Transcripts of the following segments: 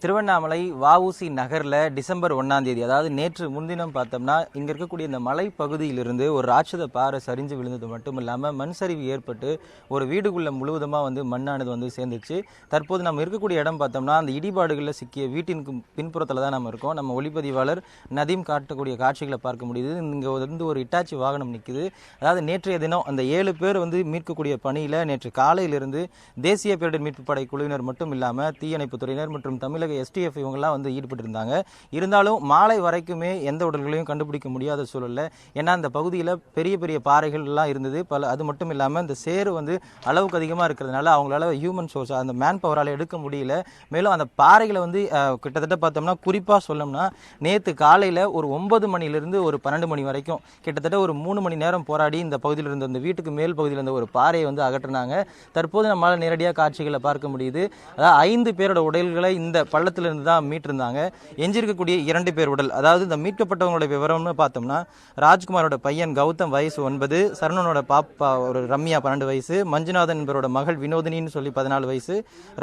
திருவண்ணாமலை வஉசி நகரில் டிசம்பர் 1ஆம் தேதி, அதாவது நேற்று முன்தினம் பார்த்தோம்னா, இங்கே இருக்கக்கூடிய இந்த மலை பகுதியிலிருந்து ஒரு ராட்சத பாறை சரிஞ்சு விழுந்தது மட்டும் இல்லாமல் மண் சரிவு ஏற்பட்டு ஒரு வீடுக்குள்ளே முழுவதுமாக மண்ணானது சேர்ந்துச்சு. தற்போது நம்ம இருக்கக்கூடிய இடம் பார்த்தோம்னா, அந்த இடிபாடுகளில் சிக்கிய வீட்டின் பின்புறத்தில் தான் நம்ம இருக்கோம். நம்ம ஒளிப்பதிவாளர் நதீம் காட்டக்கூடிய காட்சிகளை பார்க்க முடியுது. இங்கே ஒரு இட்டாச்சி வாகனம் நிற்குது. அதாவது நேற்றைய தினம் அந்த 7 பேர் மீட்கக்கூடிய பணியில் நேற்று காலையிலிருந்து தேசிய பேரிடர் மீட்பு படை குழுவினர் மட்டும் இல்லாமல் தீயணைப்பு துறையினர் மற்றும் தமிழக STF இவங்கெல்லாம் ஈடுபட்டு இருந்தாங்க. இருந்தாலும் மாலை வரைக்குமே எந்த உடல்களையும் கண்டுபிடிக்க முடியாத சூழல்ல, ஏன்னா அந்த பகுதியில் பெரிய பெரிய பாறைகள் எல்லாம் இருந்தது. அது மட்டும் இல்லாமல் இந்த சேறு அளவுக்கு அதிகமாக இருக்கிறதுனால அவங்களால ஹியூமன் சோர்ஸ் அந்த மேன் பவரால் எடுக்க முடியல. மேலும் அந்த பாறைகளை கிட்டத்தட்ட பார்த்தோம்னா, குறிப்பாக சொல்லணும்னா நேற்று காலையில் ஒரு 9 மணிலிருந்து ஒரு 12 மணி வரைக்கும் கிட்டத்தட்ட ஒரு 3 மணி நேரம் போராடி இந்த பகுதியில் இருந்த அந்த வீட்டுக்கு மேல் பகுதியில் இருந்த ஒரு பாறையை அகற்றினாங்க. தற்போது நம்மளால் நேரடியாக காட்சிகளை பார்க்க முடியுது. அதாவது 5 பேரோட உடல்களை இந்த பள்ளத்திலிருந்து தான் மீட்டிருந்தாங்க. எஞ்சிருக்கக்கூடிய 2 பேர் உடல், அதாவது இந்த மீட்கப்பட்டவங்களோட விவரம்னு பார்த்தோம்னா, ராஜ்குமாரோட பையன் கௌதம் வயசு 9, சரவணனோட பாப்பா ஒரு ரம்யா 12 வயசு, மஞ்சுநாதன் என்பவரோட மகள் வினோதினின்னு சொல்லி 14 வயசு,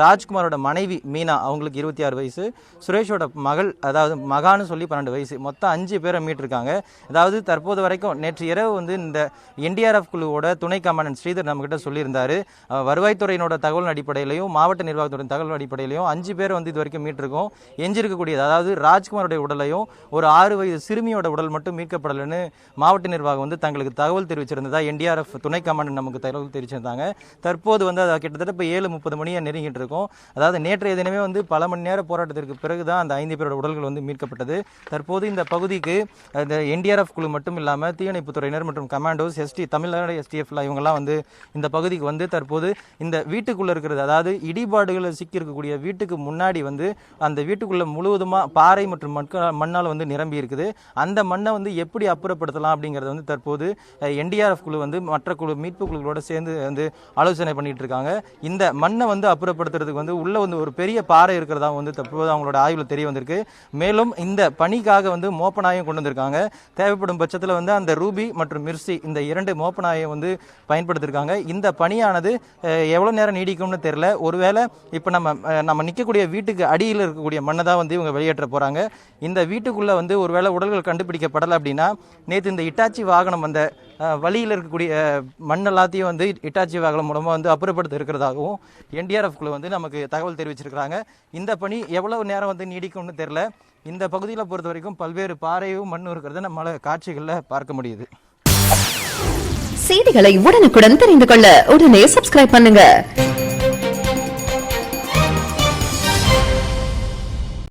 ராஜ்குமாரோட மனைவி மீனா அவங்களுக்கு 26 வயசு, சுரேஷோட மகள் அதாவது மகான்னு சொல்லி 12 வயசு, மொத்தம் 5 பேரை மீட்டிருக்காங்க. அதாவது தற்போது வரைக்கும் நேற்று இரவு இந்த NDRF குழுவோட துணை கமாண்டன்ட் ஸ்ரீதர் நம்ம கிட்ட சொல்லியிருந்தாரு. வருவாய்த்துறையினோட தகவல் அடிப்படையிலையும் மாவட்ட நிர்வாகத்துறை தகவல் அடிப்படையிலையும் 5 பேர் இது வரைக்கும் மீட்டிருக்கோம். எஞ்சிருக்கக்கூடியது அதாவது ராஜ்குமாரோட உடலையும் ஒரு 6 வயது சிறுமியோட உடல் மட்டும் மீட்கப்படலன்னு மாவட்ட நிர்வாகம் தங்களுக்கு தகவல் தெரிவிச்சிருந்ததா NDRF துணை கமாண்டன்ட் நமக்கு தகவல் தெரிவிச்சிருந்தாங்க. தற்போது அது கிட்டத்தட்ட இப்போ 7:30 மணியை நெருங்கிட்டு இருக்கோம். அதாவது நேற்றைய தினமே பல மணி நேர போராட்டத்திற்கு பிறகுதான் அந்த 5 பேரோட உடல்கள் மீட்கப்பட்டது. தற்போது இந்த பகுதிக்கு இந்த NDRF குழு மட்டும் இல்லாமல் தீயணைப்பு துறையினர் மற்றும் கமாண்டோஸ் தமிழ்நாடு STF இவங்கெல்லாம் இந்த பகுதிக்கு தற்போது இந்த வீட்டுக்குள்ள இருக்கிறது, அதாவது இடிபாடுகளில் சிக்கி இருக்கக்கூடிய வீட்டுக்கு முன்னாடி அந்த வீட்டுக்குள்ள முழுவதுமா பாறை மற்றும் மண்ணால் நிரம்பி இருக்குது. அந்த மண்ணை எப்படி அப்புறப்படுத்தலாம் அப்படிங்கறது தற்போது NDRF குழு மற்ற குழு மீட்பு குழுக்களோட சேர்ந்து ஆலோசனை பண்ணிட்டு இருக்காங்க. இந்த மண்ணை அப்புறப்படுத்துறதுக்கு உள்ள ஒரு பெரிய பாறை இருக்கிறதா தற்போது அவங்களோட ஆய்வுல தெரிய வந்திருக்கு. மேலும் இந்த பணிக்காக மோப்பநாயம் கொண்டு வந்திருக்காங்க. தேவைப்படும் பட்சத்தில் அந்த ரூபி மற்றும் மிர்சி இந்த 2 மோப்பநாயை பயன்படுத்திருக்காங்க. இந்த பணியானது எவ்வளவு நேரம் நீடிக்கும்னு தெரியல. ஒருவேளை இப்ப நம்ம நிற்கக்கூடிய வீட்டுக்கு அடியில் இருக்கக்கூடிய மண்ணை தான் இவங்க வெளியேற்ற போறாங்க. இந்த வீட்டுக்குள்ள ஒருவேளை உடல்கள் கண்டுபிடிக்கப்படலை அப்படின்னா, நேற்று இந்த இட்டாச்சி வாகனம் அந்த வழியில் இருக்கக்கூடிய மண் எல்லாத்தையும் இட்டாச்சி வாகனம் மூலமா அப்புறப்படுத்த இருக்கிறதாகவும் NDRF குழு நமக்கு தகவல் தெரிவிச்சிருக்கிறாங்க. இந்த பணி எவ்வளவு நேரம் நீடிக்கும்னு தெரியல. இந்த பகுதியில் பொறுத்த வரைக்கும் பல்வேறு பாறையும் மண்ணும் இருக்கிறத நம்மளால காட்சிகளில் பார்க்க முடியுது. செய்திகளை உடனுக்குடன் தெரிந்து கொள்ள உடனே சப்ஸ்கிரைப் பண்ணுங்க.